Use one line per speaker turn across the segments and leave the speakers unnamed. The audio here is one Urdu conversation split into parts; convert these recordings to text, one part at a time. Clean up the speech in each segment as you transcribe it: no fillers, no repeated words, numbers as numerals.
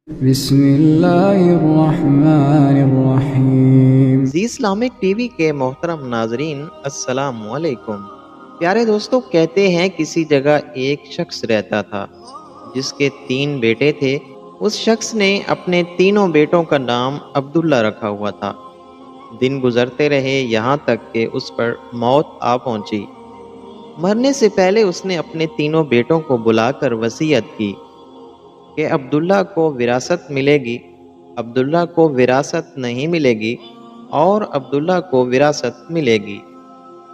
بسم اللہ الرحمن الرحیم۔
زی اسلامک ٹی وی کے محترم ناظرین السلام علیکم۔ پیارے دوستو، کہتے ہیں کسی جگہ ایک شخص رہتا تھا جس کے 3 بیٹے تھے۔ اس شخص نے اپنے تینوں بیٹوں کا نام عبداللہ رکھا ہوا تھا۔ دن گزرتے رہے یہاں تک کہ اس پر موت آ پہنچی۔ مرنے سے پہلے اس نے اپنے تینوں بیٹوں کو بلا کر وصیت کی کہ عبداللہ کو وراثت ملے گی، عبداللہ کو وراثت نہیں ملے گی اور عبداللہ کو وراثت ملے گی،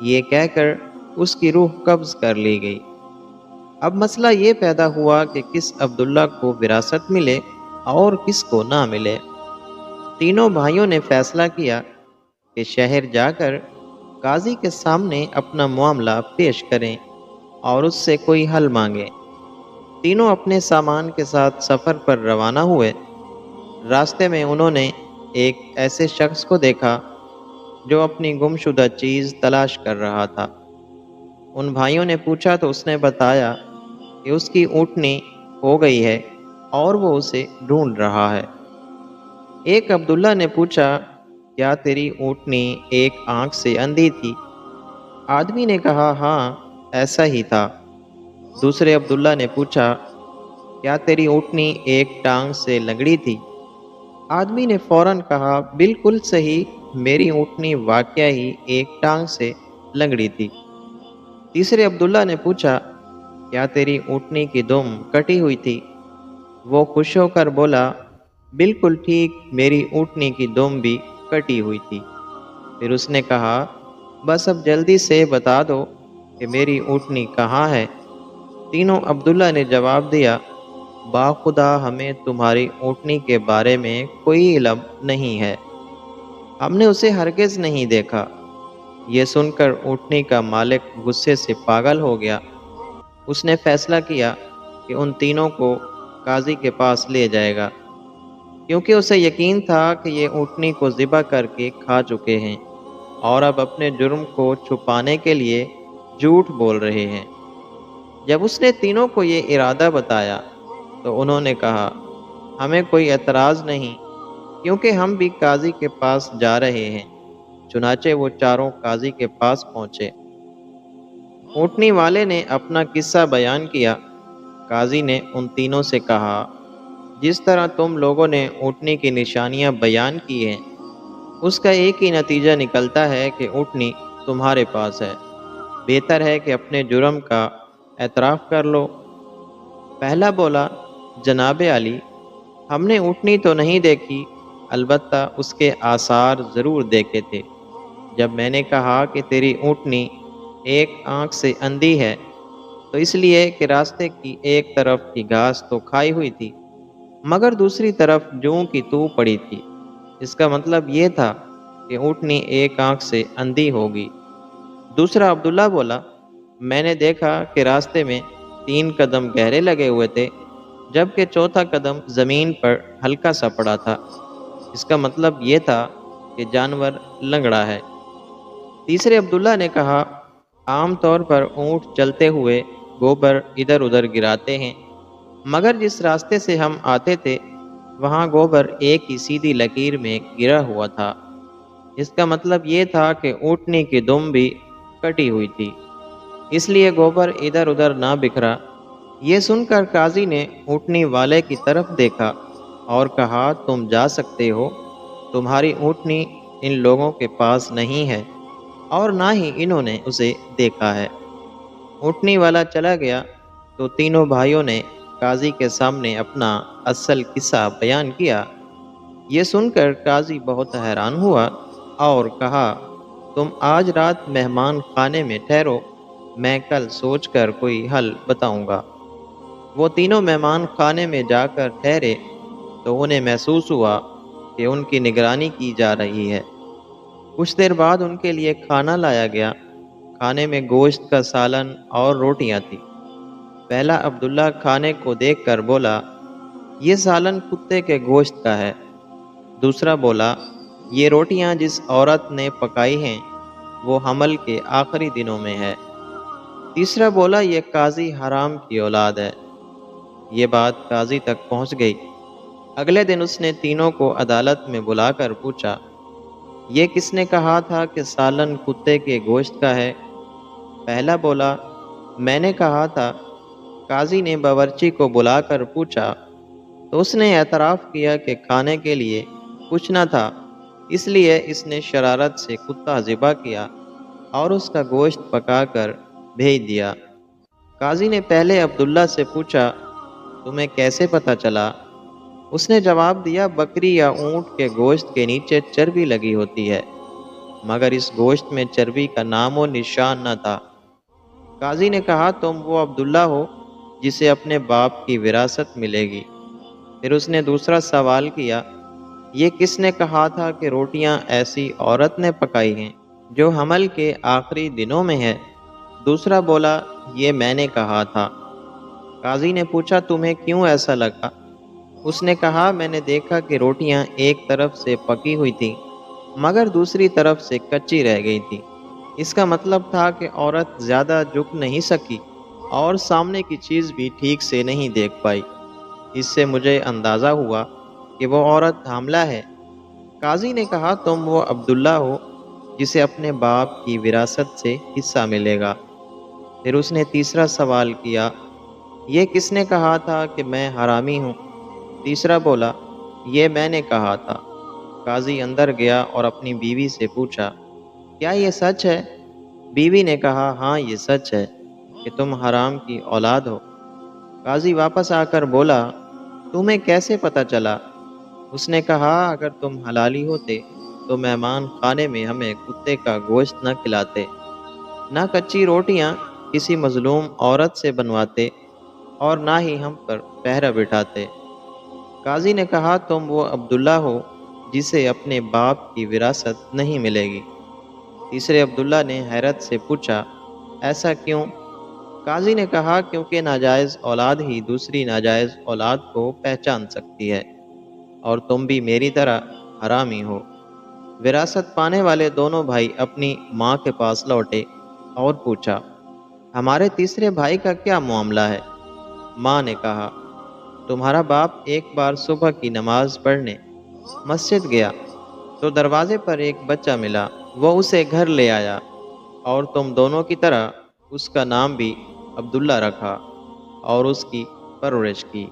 یہ کہہ کر اس کی روح قبض کر لی گئی۔ اب مسئلہ یہ پیدا ہوا کہ کس عبداللہ کو وراثت ملے اور کس کو نہ ملے۔ تینوں بھائیوں نے فیصلہ کیا کہ شہر جا کر قاضی کے سامنے اپنا معاملہ پیش کریں اور اس سے کوئی حل مانگیں۔ تینوں اپنے سامان کے ساتھ سفر پر روانہ ہوئے۔ راستے میں انہوں نے ایک ایسے شخص کو دیکھا جو اپنی گمشدہ چیز تلاش کر رہا تھا۔ ان بھائیوں نے پوچھا تو اس نے بتایا کہ اس کی اونٹنی کھو گئی ہے اور وہ اسے ڈھونڈ رہا ہے۔ ایک عبداللہ نے پوچھا، کیا تیری اونٹنی ایک آنکھ سے اندھی تھی؟ آدمی نے کہا، ہاں ایسا ہی تھا۔ دوسرے عبداللہ نے پوچھا، کیا تیری اونٹنی ایک ٹانگ سے لنگڑی تھی؟ آدمی نے فوراً کہا، بالکل صحیح، میری اونٹنی واقعہ ہی ایک ٹانگ سے لنگڑی تھی۔ تیسرے عبداللہ نے پوچھا، کیا تیری اونٹنی کی دم کٹی ہوئی تھی؟ وہ خوش ہو کر بولا، بالکل ٹھیک، میری اونٹنی کی دم بھی کٹی ہوئی تھی۔ پھر اس نے کہا، بس اب جلدی سے بتا دو کہ میری اونٹنی کہاں ہے؟ تینوں عبداللہ نے جواب دیا، باخدا ہمیں تمہاری اونٹنی کے بارے میں کوئی علم نہیں ہے، ہم نے اسے ہرگز نہیں دیکھا۔ یہ سن کر اونٹنی کا مالک غصے سے پاگل ہو گیا۔ اس نے فیصلہ کیا کہ ان تینوں کو قاضی کے پاس لے جائے گا، کیونکہ اسے یقین تھا کہ یہ اونٹنی کو ذبح کر کے کھا چکے ہیں اور اب اپنے جرم کو چھپانے کے لیے جھوٹ بول رہے ہیں۔ جب اس نے تینوں کو یہ ارادہ بتایا تو انہوں نے کہا، ہمیں کوئی اعتراض نہیں، کیونکہ ہم بھی قاضی کے پاس جا رہے ہیں۔ چنانچہ وہ چاروں قاضی کے پاس پہنچے۔ اونٹنی والے نے اپنا قصہ بیان کیا۔ قاضی نے ان تینوں سے کہا، جس طرح تم لوگوں نے اونٹنی کی نشانیاں بیان کی ہیں، اس کا ایک ہی نتیجہ نکلتا ہے کہ اونٹنی تمہارے پاس ہے۔ بہتر ہے کہ اپنے جرم کا اعتراف کر لو۔ پہلا بولا، جناب علی، ہم نے اونٹنی تو نہیں دیکھی، البتہ اس کے آثار ضرور دیکھے تھے۔ جب میں نے کہا کہ تیری اونٹنی ایک آنکھ سے اندھی ہے تو اس لیے کہ راستے کی ایک طرف کی گھاس تو کھائی ہوئی تھی مگر دوسری طرف جوں کی تو پڑی تھی، اس کا مطلب یہ تھا کہ اونٹنی ایک آنکھ سے اندھی ہوگی۔ دوسرا عبداللہ بولا، میں نے دیکھا کہ راستے میں 3 قدم گہرے لگے ہوئے تھے جبکہ چوتھا قدم زمین پر ہلکا سا پڑا تھا، اس کا مطلب یہ تھا کہ جانور لنگڑا ہے۔ تیسرے عبداللہ نے کہا، عام طور پر اونٹ چلتے ہوئے گوبر ادھر ادھر گراتے ہیں، مگر جس راستے سے ہم آتے تھے وہاں گوبر ایک ہی سیدھی لکیر میں گرا ہوا تھا، اس کا مطلب یہ تھا کہ اونٹنی کی دم بھی کٹی ہوئی تھی، اس لیے گوبر ادھر ادھر نہ بکھرا۔ یہ سن کر قاضی نے اونٹنی والے کی طرف دیکھا اور کہا، تم جا سکتے ہو، تمہاری اونٹنی ان لوگوں کے پاس نہیں ہے اور نہ ہی انہوں نے اسے دیکھا ہے۔ اونٹنی والا چلا گیا تو تینوں بھائیوں نے قاضی کے سامنے اپنا اصل قصہ بیان کیا۔ یہ سن کر قاضی بہت حیران ہوا اور کہا، تم آج رات مہمان خانے میں ٹھہرو، میں کل سوچ کر کوئی حل بتاؤں گا۔ وہ تینوں مہمان خانے میں جا کر ٹھہرے تو انہیں محسوس ہوا کہ ان کی نگرانی کی جا رہی ہے۔ کچھ دیر بعد ان کے لیے کھانا لایا گیا۔ کھانے میں گوشت کا سالن اور روٹیاں تھیں۔ پہلا عبداللہ کھانے کو دیکھ کر بولا، یہ سالن کتے کے گوشت کا ہے۔ دوسرا بولا، یہ روٹیاں جس عورت نے پکائی ہیں وہ حمل کے آخری دنوں میں ہے۔ تیسرا بولا، یہ قاضی حرام کی اولاد ہے۔ یہ بات قاضی تک پہنچ گئی۔ اگلے دن اس نے تینوں کو عدالت میں بلا کر پوچھا، یہ کس نے کہا تھا کہ سالن کتے کے گوشت کا ہے؟ پہلا بولا، میں نے کہا تھا۔ قاضی نے باورچی کو بلا کر پوچھا تو اس نے اعتراف کیا کہ کھانے کے لیے کچھ نہ تھا، اس لیے اس نے شرارت سے کتا ذبح کیا اور اس کا گوشت پکا کر بھیج دیا۔ قاضی نے پہلے عبداللہ سے پوچھا، تمہیں کیسے پتہ چلا؟ اس نے جواب دیا، بکری یا اونٹ کے گوشت کے نیچے چربی لگی ہوتی ہے، مگر اس گوشت میں چربی کا نام و نشان نہ تھا۔ قاضی نے کہا، تم وہ عبداللہ ہو جسے اپنے باپ کی وراثت ملے گی۔ پھر اس نے دوسرا سوال کیا، یہ کس نے کہا تھا کہ روٹیاں ایسی عورت نے پکائی ہیں جو حمل کے آخری دنوں میں ہے؟ دوسرا بولا، یہ میں نے کہا تھا۔ قاضی نے پوچھا، تمہیں کیوں ایسا لگا؟ اس نے کہا، میں نے دیکھا کہ روٹیاں ایک طرف سے پکی ہوئی تھیں مگر دوسری طرف سے کچی رہ گئی تھی۔ اس کا مطلب تھا کہ عورت زیادہ جھک نہیں سکی اور سامنے کی چیز بھی ٹھیک سے نہیں دیکھ پائی۔ اس سے مجھے اندازہ ہوا کہ وہ عورت حاملہ ہے۔ قاضی نے کہا، تم وہ عبداللہ ہو جسے اپنے باپ کی وراثت سے حصہ ملے گا۔ پھر اس نے تیسرا سوال کیا، یہ کس نے کہا تھا کہ میں حرامی ہوں؟ تیسرا بولا، یہ میں نے کہا تھا۔ قاضی اندر گیا اور اپنی بیوی سے پوچھا، کیا یہ سچ ہے؟ بیوی نے کہا، ہاں یہ سچ ہے کہ تم حرام کی اولاد ہو۔ قاضی واپس آ کر بولا، تمہیں کیسے پتہ چلا؟ اس نے کہا، اگر تم حلالی ہوتے تو مہمان خانے میں ہمیں کتے کا گوشت نہ کھلاتے، نہ کچی روٹیاں کسی مظلوم عورت سے بنواتے اور نہ ہی ہم پر پہرہ بٹھاتے۔ قاضی نے کہا، تم وہ عبداللہ ہو جسے اپنے باپ کی وراثت نہیں ملے گی۔ تیسرے عبداللہ نے حیرت سے پوچھا، ایسا کیوں؟ قاضی نے کہا، کیونکہ ناجائز اولاد ہی دوسری ناجائز اولاد کو پہچان سکتی ہے اور تم بھی میری طرح حرامی ہو۔ وراثت پانے والے دونوں بھائی اپنی ماں کے پاس لوٹے اور پوچھا، ہمارے تیسرے بھائی کا کیا معاملہ ہے؟ ماں نے کہا، تمہارا باپ ایک بار صبح کی نماز پڑھنے مسجد گیا تو دروازے پر ایک بچہ ملا، وہ اسے گھر لے آیا اور تم دونوں کی طرح اس کا نام بھی عبداللہ رکھا اور اس کی پرورش کی۔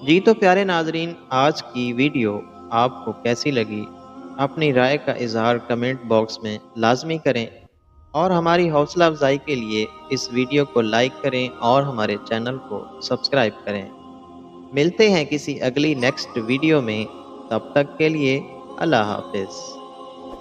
جی تو پیارے ناظرین، آج کی ویڈیو آپ کو کیسی لگی؟ اپنی رائے کا اظہار کمنٹ باکس میں لازمی کریں اور ہماری حوصلہ افزائی کے لیے اس ویڈیو کو لائک کریں اور ہمارے چینل کو سبسکرائب کریں۔ ملتے ہیں کسی اگلی نیکسٹ ویڈیو میں، تب تک کے لیے اللہ حافظ۔